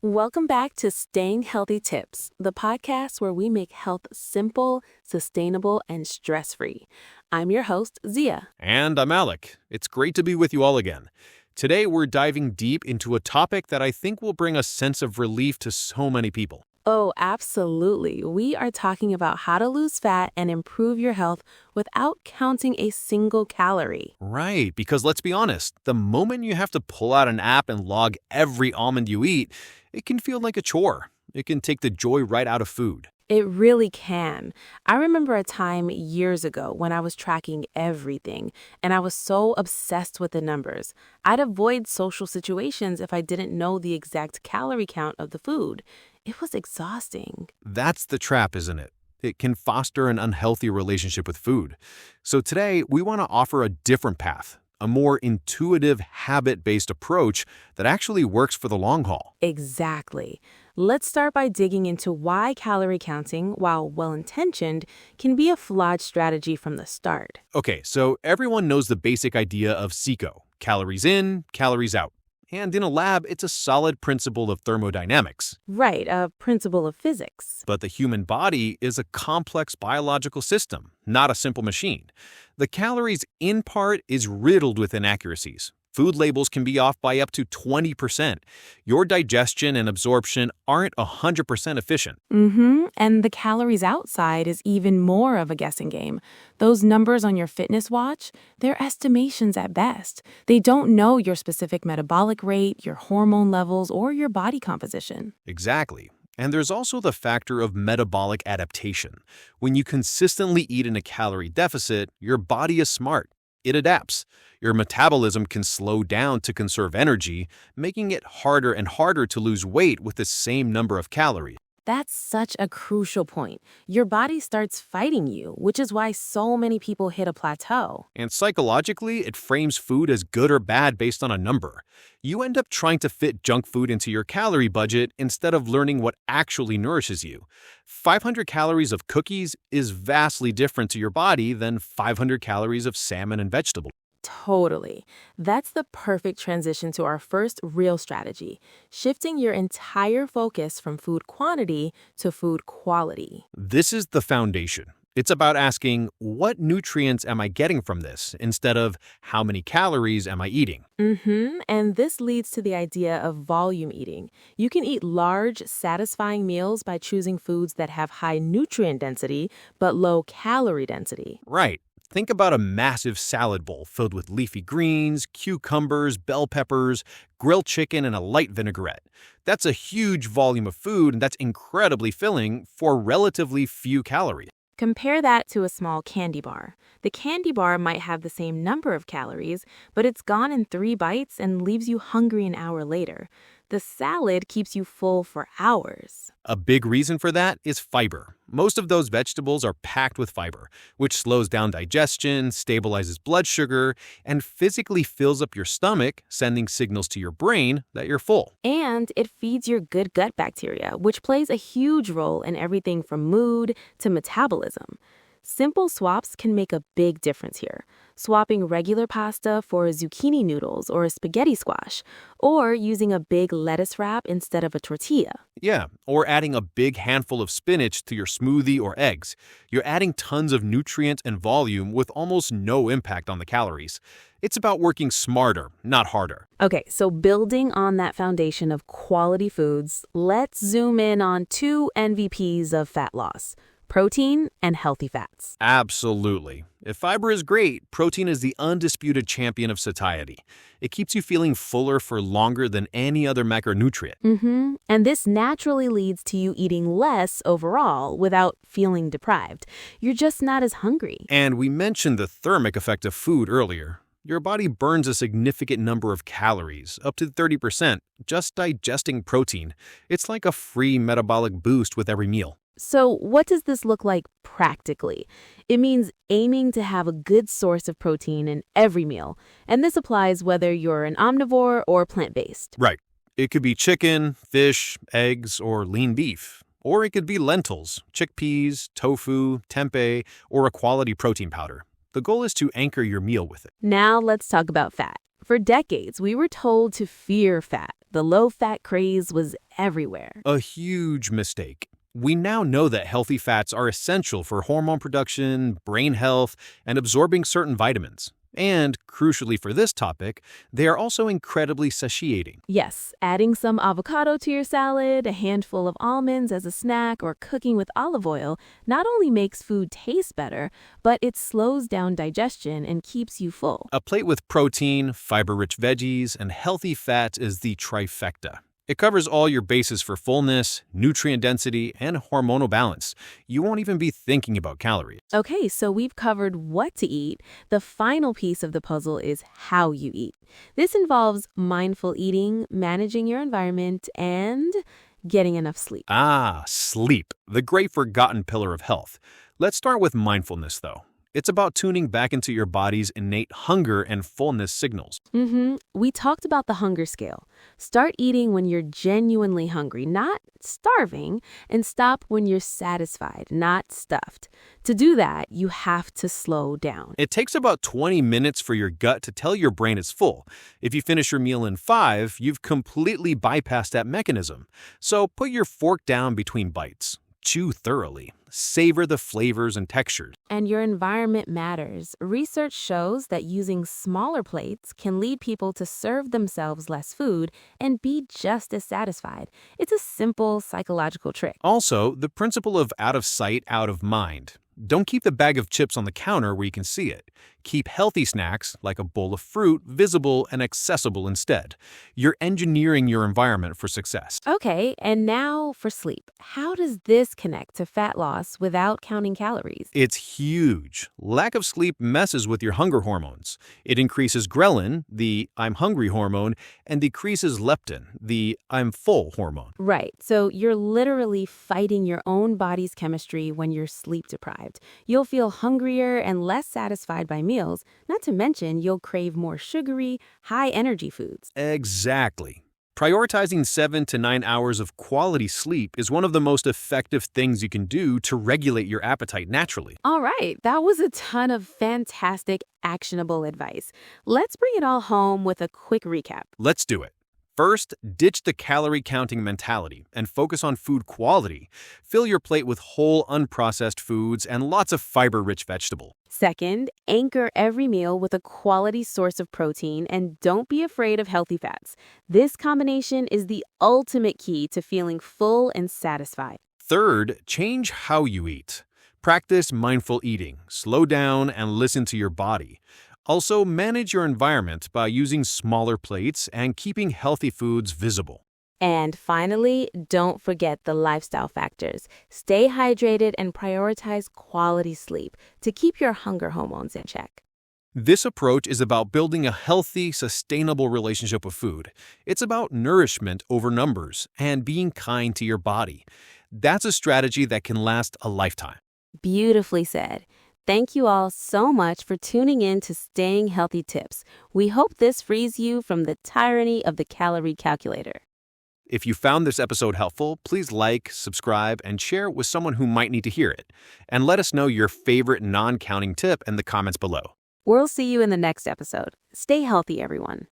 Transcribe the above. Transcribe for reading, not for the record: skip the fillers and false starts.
Welcome back to Staying Healthy Tips, the podcast where we make health simple, sustainable, and stress-free. I'm your host, Zia. And I'm Alec. It's great to be with you all again. Today, we're diving deep into a topic that I think will bring a sense of relief to so many people. Oh, absolutely. We are talking about how to lose fat and improve your health without counting a single calorie. Right, because let's be honest, the moment you have to pull out an app and log every almond you eat, it can feel like a chore. It can take the joy right out of food. It really can. I remember a time years ago when I was tracking everything, and I was so obsessed with the numbers. I'd avoid social situations if I didn't know the exact calorie count of the food. It was exhausting. That's the trap, isn't it? It can foster an unhealthy relationship with food. So today, we want to offer a different path, a more intuitive, habit-based approach that actually works for the long haul. Exactly. Let's start by digging into why calorie counting, while well-intentioned, can be a flawed strategy from the start. Okay, so everyone knows the basic idea of CICO, calories in, calories out. And in a lab, it's a solid principle of thermodynamics. Right, a principle of physics. But the human body is a complex biological system, not a simple machine. The calories in part is riddled with inaccuracies. Food labels can be off by up to 20%. Your digestion and absorption aren't 100% efficient. And the calories outside is even more of a guessing game. Those numbers on your fitness watch, they're estimations at best. They don't know your specific metabolic rate, your hormone levels, or your body composition. Exactly. And there's also the factor of metabolic adaptation. When you consistently eat in a calorie deficit, your body is smart. It adapts. Your metabolism can slow down to conserve energy, making it harder and harder to lose weight with the same number of calories. That's such a crucial point. Your body starts fighting you, which is why so many people hit a plateau. And psychologically, it frames food as good or bad based on a number. You end up trying to fit junk food into your calorie budget instead of learning what actually nourishes you. 500 calories of cookies is vastly different to your body than 500 calories of salmon and vegetables. Totally. That's the perfect transition to our first real strategy, shifting your entire focus from food quantity to food quality. This is the foundation. It's about asking, what nutrients am I getting from this, instead of how many calories am I eating? And this leads to the idea of volume eating. You can eat large, satisfying meals by choosing foods that have high nutrient density but low calorie density. Right. Think about a massive salad bowl filled with leafy greens, cucumbers, bell peppers, grilled chicken, and a light vinaigrette. That's a huge volume of food, and that's incredibly filling for relatively few calories. Compare that to a small candy bar. The candy bar might have the same number of calories, but it's gone in 3 bites and leaves you hungry an hour later. The salad keeps you full for hours. A big reason for that is fiber. Most of those vegetables are packed with fiber, which slows down digestion, stabilizes blood sugar, and physically fills up your stomach, sending signals to your brain that you're full. And it feeds your good gut bacteria, which plays a huge role in everything from mood to metabolism. Simple swaps can make a big difference here. Swapping regular pasta for zucchini noodles or a spaghetti squash, or using a big lettuce wrap instead of a tortilla. Yeah, or adding a big handful of spinach to your smoothie or eggs. You're adding tons of nutrient and volume with almost no impact on the calories. It's about working smarter, not harder. Okay, so building on that foundation of quality foods, let's zoom in on 2 MVPs of fat loss: protein and healthy fats. Absolutely. If fiber is great, protein is the undisputed champion of satiety. It keeps you feeling fuller for longer than any other macronutrient. And this naturally leads to you eating less overall without feeling deprived. You're just not as hungry. And we mentioned the thermic effect of food earlier. Your body burns a significant number of calories, up to 30%, just digesting protein. It's like a free metabolic boost with every meal. So what does this look like practically? It means aiming to have a good source of protein in every meal. And this applies whether you're an omnivore or plant-based. Right. It could be chicken, fish, eggs, or lean beef. Or it could be lentils, chickpeas, tofu, tempeh, or a quality protein powder. The goal is to anchor your meal with it. Now let's talk about fat. For decades, we were told to fear fat. The low-fat craze was everywhere. A huge mistake. We now know that healthy fats are essential for hormone production, brain health, and absorbing certain vitamins. And, crucially for this topic, they are also incredibly satiating. Yes, adding some avocado to your salad, a handful of almonds as a snack, or cooking with olive oil not only makes food taste better, but it slows down digestion and keeps you full. A plate with protein, fiber-rich veggies, and healthy fats is the trifecta. It covers all your bases for fullness, nutrient density, and hormonal balance. You won't even be thinking about calories. Okay, so we've covered what to eat. The final piece of the puzzle is how you eat. This involves mindful eating, managing your environment, and getting enough sleep. Ah, sleep, the great forgotten pillar of health. Let's start with mindfulness, though. It's about tuning back into your body's innate hunger and fullness signals. We talked about the hunger scale. Start eating when you're genuinely hungry, not starving, and stop when you're satisfied, not stuffed. To do that, you have to slow down. It takes about 20 minutes for your gut to tell your brain it's full. If you finish your meal in 5, you've completely bypassed that mechanism. So put your fork down between bites. Chew thoroughly. Savor the flavors and textures. And your environment matters. Research shows that using smaller plates can lead people to serve themselves less food and be just as satisfied. It's a simple psychological trick. Also, the principle of out of sight, out of mind. Don't keep the bag of chips on the counter where you can see it. Keep healthy snacks, like a bowl of fruit, visible and accessible instead. You're engineering your environment for success. Okay, and now for sleep. How does this connect to fat loss without counting calories? It's huge. Lack of sleep messes with your hunger hormones. It increases ghrelin, the I'm hungry hormone, and decreases leptin, the I'm full hormone. Right, so you're literally fighting your own body's chemistry when you're sleep deprived. You'll feel hungrier and less satisfied by meals, not to mention you'll crave more sugary, high-energy foods. Exactly. Prioritizing 7 to 9 hours of quality sleep is one of the most effective things you can do to regulate your appetite naturally. All right, that was a ton of fantastic, actionable advice. Let's bring it all home with a quick recap. Let's do it. First, ditch the calorie counting mentality and focus on food quality. Fill your plate with whole, unprocessed foods and lots of fiber-rich vegetables. Second, anchor every meal with a quality source of protein and don't be afraid of healthy fats. This combination is the ultimate key to feeling full and satisfied. Third, change how you eat. Practice mindful eating. Slow down and listen to your body. Also, manage your environment by using smaller plates and keeping healthy foods visible. And finally, don't forget the lifestyle factors. Stay hydrated and prioritize quality sleep to keep your hunger hormones in check. This approach is about building a healthy, sustainable relationship with food. It's about nourishment over numbers and being kind to your body. That's a strategy that can last a lifetime. Beautifully said. Thank you all so much for tuning in to Staying Healthy Tips. We hope this frees you from the tyranny of the calorie calculator. If you found this episode helpful, please like, subscribe, and share it with someone who might need to hear it. And let us know your favorite non-counting tip in the comments below. We'll see you in the next episode. Stay healthy, everyone.